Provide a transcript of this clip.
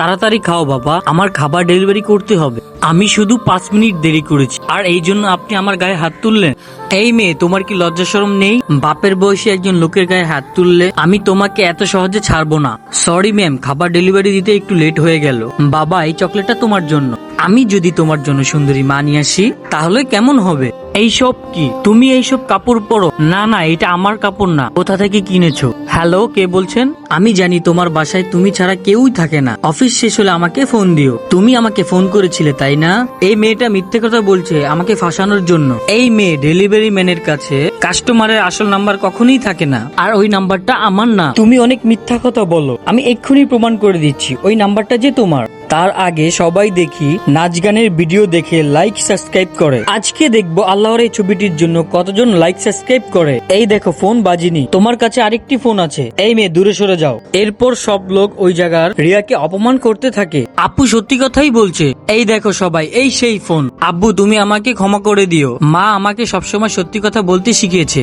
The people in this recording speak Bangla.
তাড়াতাড়ি খাও বাবা, আমার খাবার ডেলিভারি করতে হবে। আমি শুধু 5 মিনিট দেরি করেছি, আর এই জন্য আপনি আমার গায়ে হাত তুললেন? এই মেয়ে, তোমার কি লজ্জা শরম নেই? বাপের বয়সে একজন লোকের গায়ে হাত তুললে? আমি তোমাকে এত সহজে ছাড়বো না। সরি ম্যাম, খাবার ডেলিভারি দিতে একটু লেট হয়ে গেল। বাবা, এই চকলেটটা তোমার জন্য। আমি যদি তোমার জন্য সুন্দরী মা নিয়ে আসি তাহলে কেমন হবে? এইসব কি? তুমি এইসব কাপড় পরো? না না, এটা আমার কাপড় না। কোথা থেকে কিনেছো? হ্যালো, কে বলছেন? আমি জানি তোমার বাসায় তুমি ছাড়া কেউই থাকে না। অফিস শেষ হলে আমাকে ফোন দিও। তুমি আমাকে ফোন করেছিলে তাই না? এই মেয়েটা মিথ্যে কথা বলছে আমাকে ফাঁসানোর জন্য। এই মেয়ে, ডেলিভারি ম্যানের কাছে কাস্টমারের আসল নাম্বার কখনোই থাকে না, আর ওই নাম্বারটা আমার না। তুমি অনেক মিথ্যা কথা বলো। আমি এক্ষুনি প্রমাণ করে দিচ্ছি ওই নাম্বারটা যে তোমার। তার আগে সবাই দেখি নাচ গানের ভিডিও দেখে লাইক সাবস্ক্রাইব করে। আজকে দেখবো আল্লাহর এই ছবিটির জন্য কতজন লাইক সাবস্ক্রাইব করে। এই দেখো, ফোন বাজিনি। তোমার কাছে আরেকটি ফোন আছে। এই মেয়ে, দূরে সরে যাও। এরপর সব লোক ওই জায়গার রিয়াকে অপমান করতে থাকে। আপু সত্যি কথাই বলছে। এই দেখো সবাই, এই সেই ফোন। আব্বু, তুমি আমাকে ক্ষমা করে দিও। মা আমাকে সবসময় সত্যি কথা বলতে শিখিয়েছে।